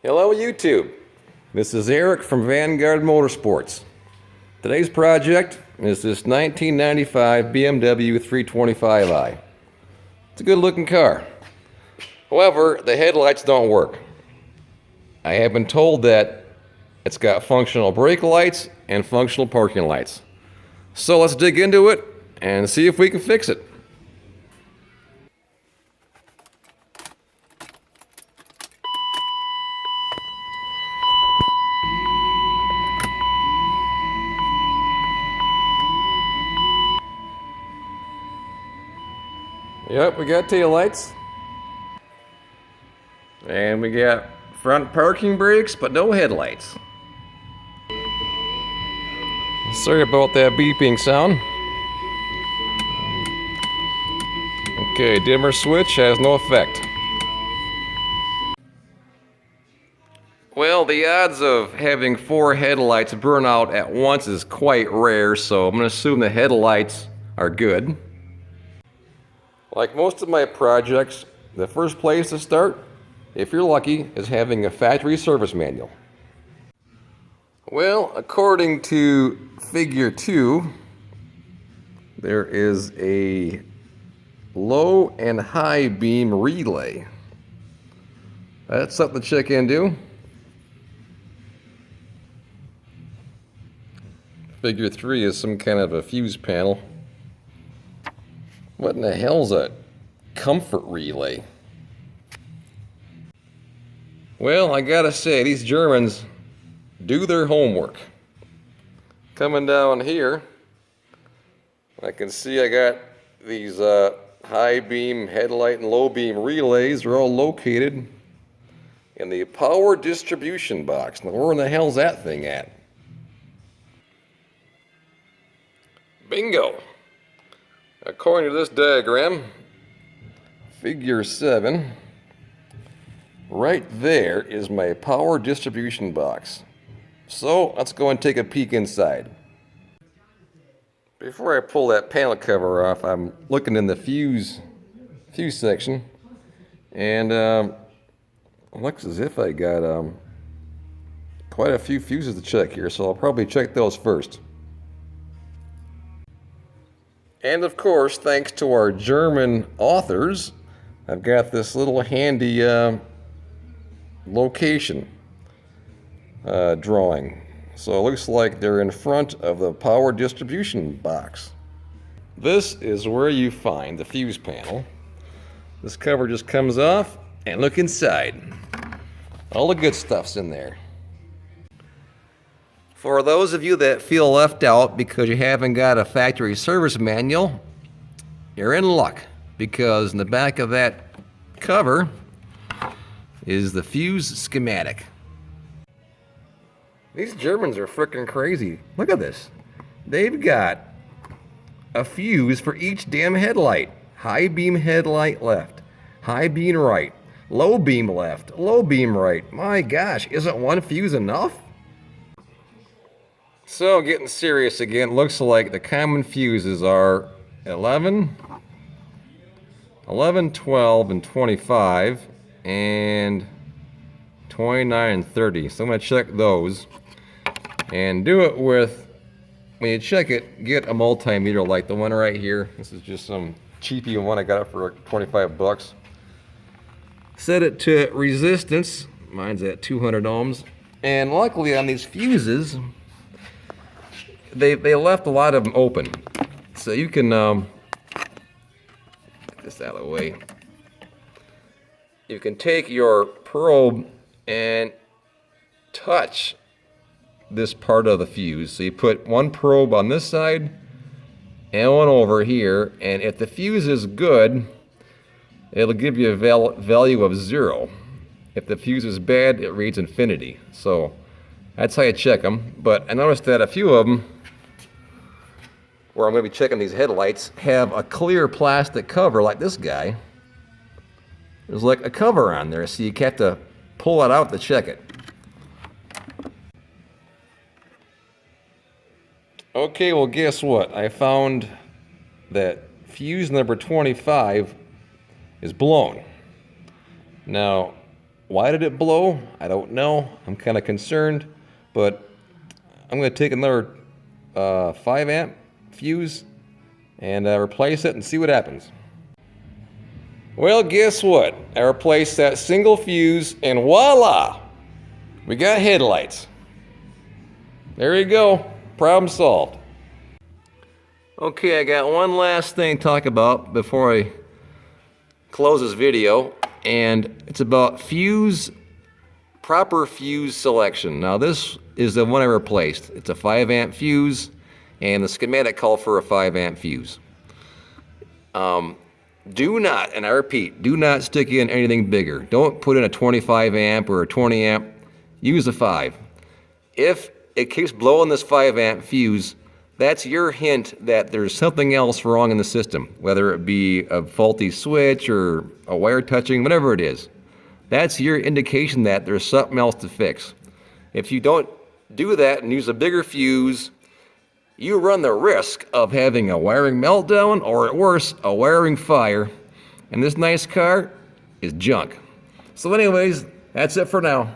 Hello YouTube, this is Eric from Vanguard Motorsports. Today's project is this 1995 BMW 325i. It's a good looking car. However, the headlights don't work. I have been told that it's got functional brake lights and functional parking lights. So let's dig into it and see if we can fix it. Yep, we got tail lights. And we got front parking brakes, but no headlights. Sorry about that beeping sound. Okay, dimmer switch has no effect. Well, the odds of having 4 headlights burn out at once is quite rare, so I'm going to assume the headlights are good. Like most of my projects, the first place to start, if you're lucky, is having a factory service manual. Well, according to figure 2, there is a low and high beam relay. That's something to check into. Figure 3 is some kind of a fuse panel. What in the hell's a comfort relay? Well, I gotta say, these Germans do their homework. Coming down here, I can see I got these high beam headlight and low beam relays. They're all located in the power distribution box. Now, where in the hell's that thing at? Bingo! According to this diagram, figure 7, right there is my power distribution box. So let's go and take a peek inside. Before I pull that panel cover off, I'm looking in the fuse section, and it looks as if I got quite a few fuses to check here, so I'll probably check those first. And of course, thanks to our German authors, I've got this little handy location drawing. So it looks like they're in front of the power distribution box. This is where you find the fuse panel. This cover just comes off, and look inside. All the good stuff's in there. For those of you that feel left out because you haven't got a factory service manual, you're in luck, because in the back of that cover is the fuse schematic. These Germans are freaking crazy. Look at this. They've got a fuse for each damn headlight. High beam headlight left, high beam right, low beam left, low beam right. My gosh, isn't one fuse enough? So, getting serious again, looks like the common fuses are 11, 12, and 25, and 29 and 30. So I'm going to check those. And do it with, when you check it, get a multimeter like the one right here. This is just some cheapy one I got it for like 25 bucks. Set it to resistance. Mine's at 200 ohms. And luckily on these fuses, they left a lot of them open, so you can get this out of the way. You can take your probe and touch this part of the fuse. So you put one probe on this side and one over here, and if the fuse is good, it'll give you a value of 0. If the fuse is bad, it reads infinity. So that's how you check them. But I noticed that a few of them, where I'm going to be checking these headlights, have a clear plastic cover like this guy. There's like a cover on there, so you have to pull it out to check it. Okay, well guess what? I found that fuse number 25 is blown. Now, Why did it blow? I don't know. I'm kind of concerned, but I'm going to take another 5 amp fuse and replace it and see what happens. Well, guess what? I replaced that single fuse and voila! We got headlights. There you go. Problem solved. Okay, I got one last thing to talk about before I close this video, and it's about proper fuse selection. Now this is the one I replaced. It's a 5 amp fuse, and the schematic called for a 5 amp fuse. Do not, and I repeat, do not stick in anything bigger. Don't put in a 25 amp or a 20 amp. Use a 5. If it keeps blowing this 5 amp fuse, that's your hint that there's something else wrong in the system, whether it be a faulty switch or a wire touching, whatever it is. That's your indication that there's something else to fix. If you don't do that and use a bigger fuse, you run the risk of having a wiring meltdown or, at worst, a wiring fire. And this nice car is junk. So anyways, that's it for now.